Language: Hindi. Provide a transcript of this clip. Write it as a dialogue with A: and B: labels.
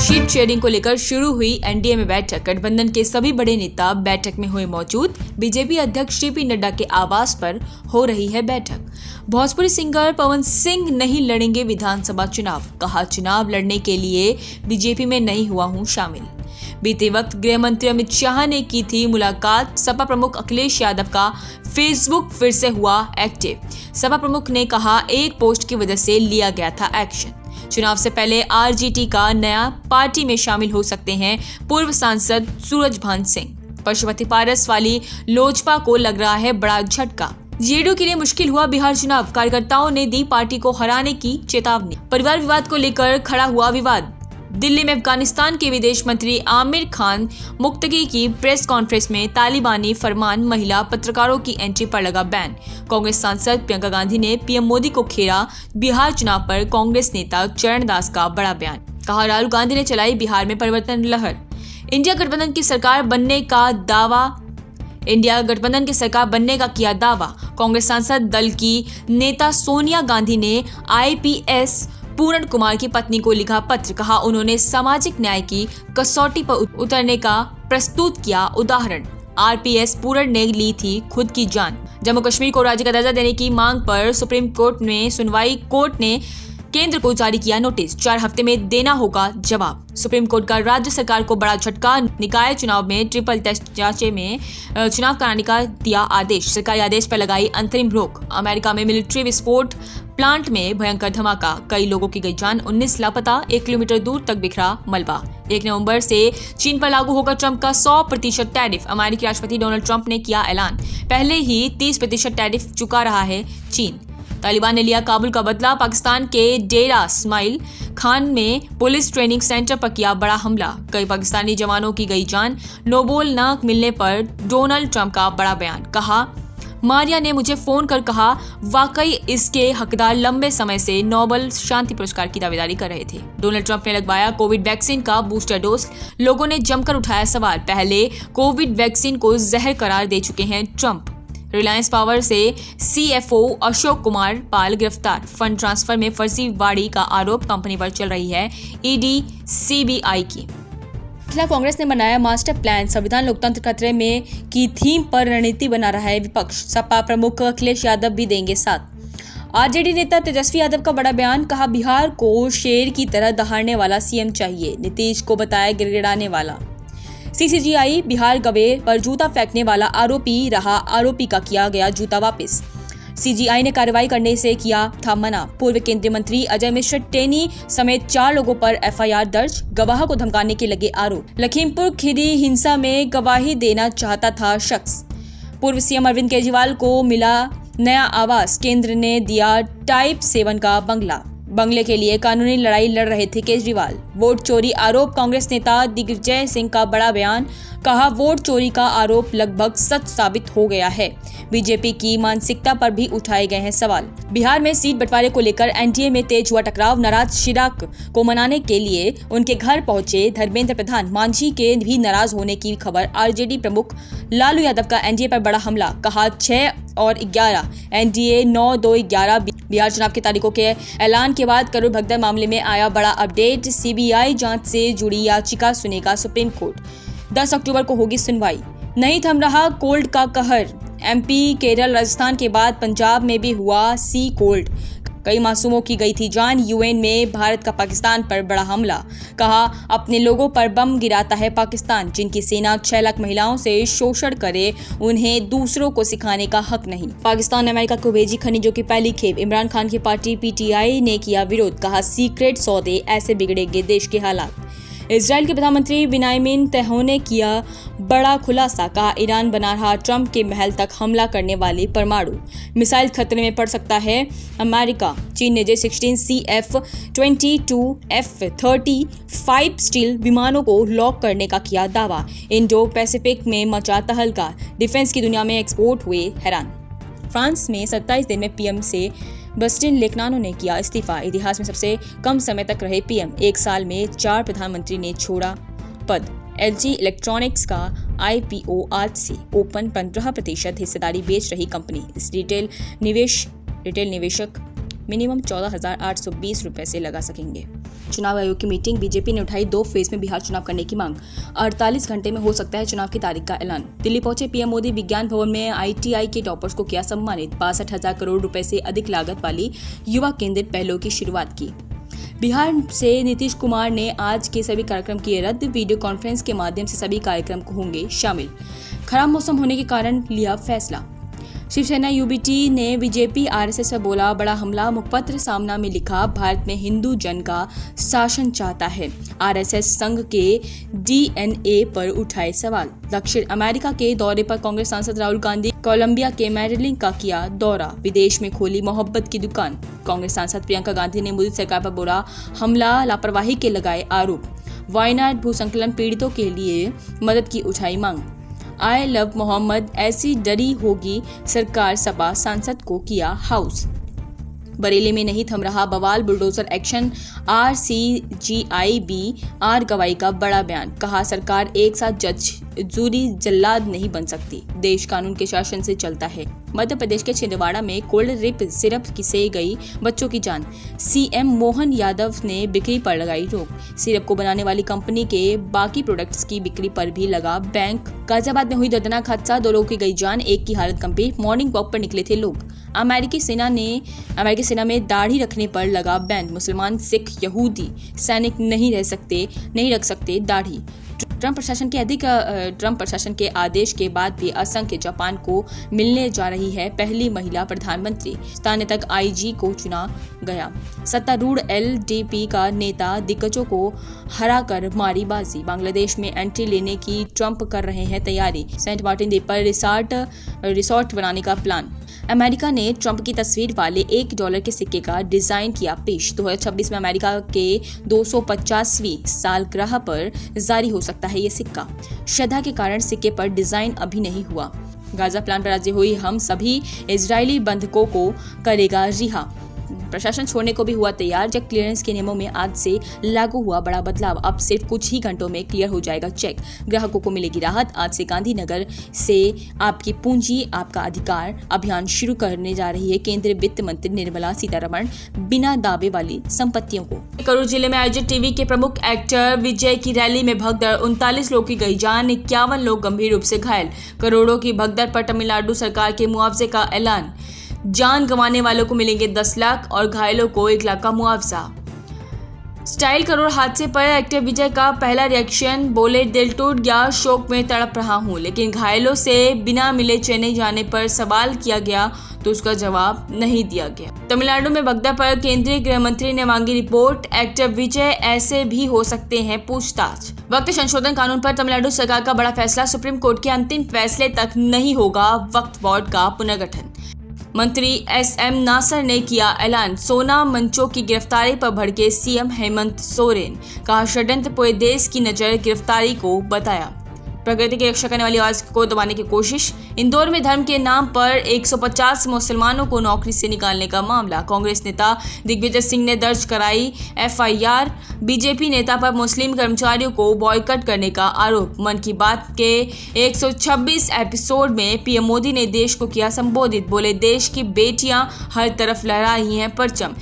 A: सीट शेयरिंग को लेकर शुरू हुई एनडीए में बैठक। गठबंधन के सभी बड़े नेता बैठक में हुए मौजूद। बीजेपी अध्यक्ष जेपी नड्डा के आवास पर हो रही है बैठक। भोजपुरी सिंगर पवन सिंह नहीं लड़ेंगे विधानसभा चुनाव। कहा, चुनाव लड़ने के लिए बीजेपी में नहीं हुआ हूं शामिल। बीते वक्त गृह मंत्री अमित शाह ने की थी मुलाकात। सपा प्रमुख अखिलेश यादव का फेसबुक फिर से हुआ एक्टिव। सपा प्रमुख ने कहा, एक पोस्ट की वजह से लिया गया था एक्शन। चुनाव से पहले आरजेडी का नया पार्टी में शामिल हो सकते हैं पूर्व सांसद सूरजभान सिंह। पशुपति पारस वाली लोजपा को लग रहा है बड़ा झटका। जेडीयू के लिए मुश्किल हुआ बिहार चुनाव। कार्यकर्ताओं ने दी पार्टी को हराने की चेतावनी। परिवार विवाद को लेकर खड़ा हुआ विवाद। दिल्ली में अफगानिस्तान के विदेश मंत्री आमिर खान मुक्तगी की प्रेस कॉन्फ्रेंस में तालिबानी फरमान, महिला पत्रकारों की एंट्री पर लगा बैन। कांग्रेस सांसद प्रियंका गांधी ने पीएम मोदी को घेरा। बिहार चुनाव पर कांग्रेस नेता चरणदास का बड़ा बयान। कहा, राहुल गांधी ने चलाई बिहार में परिवर्तन लहर। इंडिया गठबंधन की सरकार बनने का किया दावा। कांग्रेस सांसद दल की नेता सोनिया गांधी ने आईपीएस पूर्ण कुमार की पत्नी को लिखा पत्र। कहा, उन्होंने सामाजिक न्याय की कसौटी पर उतरने का प्रस्तुत किया उदाहरण। आरपीएस पूर्ण ने ली थी खुद की जान। जम्मू कश्मीर को राज्य का दर्जा देने की मांग पर सुप्रीम कोर्ट में सुनवाई। कोर्ट ने केंद्र को जारी किया नोटिस। 4 हफ्ते में देना होगा जवाब। सुप्रीम कोर्ट का राज्य सरकार को बड़ा झटका। निकाय चुनाव में ट्रिपल टेस्ट जांचे में चुनाव कराने का दिया आदेश। सरकारी आदेश पर लगाई अंतरिम रोक। अमेरिका में मिलिट्री विस्फोट प्लांट में भयंकर धमाका। कई लोगों की गई जान, 19 लापता। 1 किलोमीटर दूर तक बिखरा मलबा। 1 नवंबर से चीन पर लागू होगा ट्रंप का 100% टैरिफ। अमेरिकी राष्ट्रपति डोनाल्ड ट्रंप ने किया ऐलान। पहले ही 30% टैरिफ चुका रहा है चीन। तालिबान ने लिया काबुल का बदला। पाकिस्तान के डेरा इस्माइल खान में पुलिस ट्रेनिंग सेंटर पर किया बड़ा हमला। कई पाकिस्तानी जवानों की गई जान। नोबेल न मिलने पर डोनाल्ड ट्रंप का बड़ा बयान। कहा, मारिया ने मुझे फोन कर कहा, वाकई इसके हकदार लंबे समय से नोबेल शांति पुरस्कार की दावेदारी कर रहे थे। डोनाल्ड ट्रंप ने लगवाया कोविड वैक्सीन का बूस्टर डोज। लोगों ने जमकर उठाया सवाल। पहले कोविड वैक्सीन को जहर करार दे चुके हैं ट्रंप। रिलायंस पावर से सीएफओ अशोक कुमार पाल गिरफ्तार। फंड ट्रांसफर में फर्जीवाड़ी का आरोप कंपनी पर चल रही है ईडी सीबीआई की। खिलाफ कांग्रेस ने बनाया मास्टर प्लान। संविधान लोकतंत्र खतरे में की थीम पर रणनीति बना रहा है विपक्ष। सपा प्रमुख अखिलेश यादव भी देंगे साथ। आरजेडी नेता तेजस्वी यादव का बड़ा बयान। कहा, बिहार को शेर की तरह दहाड़ने वाला सीएम चाहिए। नीतीश को बताया गिड़गिड़ाने वाला। सीसीजीआई बिहार गवे पर जूता फेंकने वाला आरोपी रहा। आरोपी का किया गया जूता वापस। सीजीआई ने कार्रवाई करने से किया था मना। पूर्व केंद्रीय मंत्री अजय मिश्र टेनी समेत 4 लोगों पर एफआईआर दर्ज। गवाह को धमकाने के लगे आरोप। लखीमपुर खीरी हिंसा में गवाही देना चाहता था शख्स। पूर्व सीएम अरविंद केजरीवाल को मिला नया आवास। केंद्र ने दिया टाइप 7 का बंगले के लिए कानूनी लड़ाई लड़ रहे थे केजरीवाल। वोट चोरी आरोप। कांग्रेस नेता दिग्विजय सिंह का बड़ा बयान। कहा, वोट चोरी का आरोप लगभग सच साबित हो गया है। बीजेपी की मानसिकता पर भी उठाए गए हैं सवाल। बिहार में सीट बंटवारे को लेकर एनडीए में तेज हुआ टकराव। नाराज शिराक को मनाने के लिए उनके घर पहुंचे धर्मेंद्र प्रधान। मांझी के भी नाराज होने की खबर। आरजेडी प्रमुख लालू यादव का एनडीए पर बड़ा हमला। कहा, 6 और 11 एनडीए 9, 2, 11। बिहार चुनाव की तारीखों के ऐलान के बाद करोड़ भगदड़ मामले में आया बड़ा अपडेट। सीबीआई जांच से जुड़ी याचिका सुनेगा सुप्रीम कोर्ट। 10 अक्टूबर को होगी सुनवाई। नहीं थम रहा कोल्ड का कहर। एमपी, केरल, राजस्थान के बाद पंजाब में भी हुआ सी कोल्ड। कई मासूमों की गई थी जान। यूएन में भारत का पाकिस्तान पर बड़ा हमला। कहा, अपने लोगों पर बम गिराता है पाकिस्तान। जिनकी सेना 6 लाख महिलाओं से शोषण करे, उन्हें दूसरों को सिखाने का हक नहीं। पाकिस्तान ने अमेरिका को भेजी खनिजों की पहली खेप। इमरान खान की पार्टी पीटीआई ने किया विरोध। कहा, सीक्रेट सौदे ऐसे बिगड़ेंगे देश के हालात। इजराइल के प्रधानमंत्री बेंयामिन नेतन्याहू ने किया बड़ा खुलासा। कहा, ईरान बना रहा ट्रंप के महल तक हमला करने वाली परमाणु मिसाइल खतरे में पड़ सकता है अमेरिका। चीन ने J-16C F-22 F-35 स्टील विमानों को लॉक करने का किया दावा। इंडो पैसिफिक में मचा तहलका। डिफेंस की दुनिया में एक्सपोर्ट हुए हैरान। फ्रांस में 27 दिन में पीएम से बस्टिन लेकनानो ने किया इस्तीफा। इतिहास में सबसे कम समय तक रहे पीएम। 1 साल में 4 प्रधानमंत्री ने छोड़ा पद। एलजी इलेक्ट्रॉनिक्स का आईपीओ आज से ओपन। 15% हिस्सेदारी बेच रही कंपनी। इस रिटेल निवेशक मिनिमम 14,820 रुपए से लगा सकेंगे। चुनाव आयोग की मीटिंग, बीजेपी ने उठाई 2 फेज में बिहार चुनाव करने की मांग। 48 घंटे में हो सकता है चुनाव की तारीख का ऐलान। दिल्ली पहुंचे पीएम मोदी, विज्ञान भवन में आईटीआई के टॉपर्स को किया सम्मानित। 62,000 करोड़ रुपए से अधिक लागत वाली युवा केंद्रित पहलों की शुरुआत की। बिहार से नीतीश कुमार ने आज के सभी कार्यक्रम किए रद्द। वीडियो कॉन्फ्रेंस के माध्यम से सभी कार्यक्रम होंगे शामिल। खराब मौसम होने के कारण लिया फैसला। शिवसेना यूबीटी ने बीजेपी आरएसएस पर बोला बड़ा हमला। मुखपत्र सामना में लिखा, भारत में हिंदू जन का शासन चाहता है। आरएसएस संघ के डीएनए पर उठाए सवाल। दक्षिण अमेरिका के दौरे पर कांग्रेस सांसद राहुल गांधी कोलंबिया के मैडलिन का किया दौरा। विदेश में खोली मोहब्बत की दुकान। कांग्रेस सांसद प्रियंका गांधी ने मोदी सरकार पर बोला हमला, लापरवाही के लगाए आरोप। वायनाड भूस्खलन पीड़ितों के लिए मदद की उठाई मांग। आई लव मोहम्मद, ऐसी डरी होगी सरकार, सपा सांसद को किया हाउस। बरेली में नहीं थम रहा बवाल, बुलडोजर एक्शन। RCGIB आर गवाई का बड़ा बयान। कहा सरकार एक साथ जज जूरी जल्लाद नहीं बन सकती, देश कानून के शासन से चलता है। मध्य प्रदेश के छिंदवाड़ा में कोल्ड रिप सिरप से गई बच्चों की जान। सीएम मोहन यादव ने बिक्री पर लगाई रोक। सिरप को बनाने वाली कंपनी के बाकी प्रोडक्ट्स की बिक्री पर भी लगा बैंक। गाजियाबाद में हुई दर्दनाक हादसा, 2 लोगों की गई जान, एक की हालत गंभीर। मॉर्निंग वॉक पर निकले थे लोग। अमेरिकी सेना में दाढ़ी रखने पर लगा बैन। मुसलमान, सिख, यहूदी सैनिक नहीं रख सकते दाढ़ी। ट्रंप प्रशासन के आदेश के बाद भी असंख्य जापान को मिलने जा रही है पहली महिला प्रधानमंत्री। स्थानीय तक आईजी को चुना गया। सत्तारूढ़ एलडीपी का नेता दिग्गजों को हराकर मारी बाजी। बांग्लादेश में एंट्री लेने की ट्रंप कर रहे हैं तैयारी। सेंट मार्टिन द्वीप पर रिसोर्ट बनाने का प्लान। अमेरिका ने ट्रंप की तस्वीर वाले $1 के सिक्के का डिजाइन किया पेश। 2026 में अमेरिका के 250वीं सालगिरह पर जारी हो सकता है ये सिक्का। श्रद्धा के कारण सिक्के पर डिजाइन अभी नहीं हुआ। गाजा प्लान पर राजी हुई हम सभी, इजरायली बंधकों को करेगा रिहा। प्रशासन छोड़ने को भी हुआ तैयार। चेक क्लियरेंस के नियमों में आज से लागू हुआ बड़ा बदलाव। अब सिर्फ कुछ ही घंटों में क्लियर हो जाएगा चेक। ग्राहकों को मिलेगी राहत। आज से गांधीनगर से आपकी पूंजी आपका अधिकार अभियान शुरू करने जा रही है केंद्रीय वित्त मंत्री निर्मला सीतारमण। बिना दावे वाली संपत्तियों को। करूर जिले में आयोजित टीवी के प्रमुख एक्टर विजय की रैली में भगदड़, 39 लोगों की गई जान, 51 लोग गंभीर रूप से घायल। करोड़ों की भगदड़ पर तमिलनाडु सरकार के मुआवजे का ऐलान। जान गंवाने वालों को मिलेंगे 10 लाख और घायलों को 1 लाख का मुआवजा। स्टाइल करोड़ हादसे पर एक्टर विजय का पहला रिएक्शन, बोले दिल टूट गया, शोक में तड़प रहा हूं। लेकिन घायलों से बिना मिले चेन्नई जाने पर सवाल किया गया तो उसका जवाब नहीं दिया गया। तमिलनाडु में भगदड़ पर केंद्रीय गृह मंत्री ने मांगी रिपोर्ट। एक्टर विजय ऐसे भी हो सकते हैं पूछताछ। वक्त संशोधन कानून पर तमिलनाडु सरकार का बड़ा फैसला। सुप्रीम कोर्ट के अंतिम फैसले तक नहीं होगा वक्फ बोर्ड का पुनर्गठन। मंत्री SM नासर ने किया ऐलान। सोना मंचो की गिरफ्तारी पर भड़के सीएम हेमंत सोरेन। कहा षड्यंत्र पूरे देश की नजर गिरफ्तारी को बताया। प्रकृति की रक्षा करने वाली आवाज को दबाने की कोशिश। इंदौर में धर्म के नाम पर 150 मुसलमानों को नौकरी से निकालने का मामला। कांग्रेस नेता दिग्विजय सिंह ने दर्ज कराई FIR। बीजेपी नेता पर मुस्लिम कर्मचारियों को बॉयकॉट करने का आरोप। मन की बात के 126 एपिसोड में पीएम मोदी ने देश को किया संबोधित। बोले देश की बेटियां हर तरफ लहरा रही हैं परचम।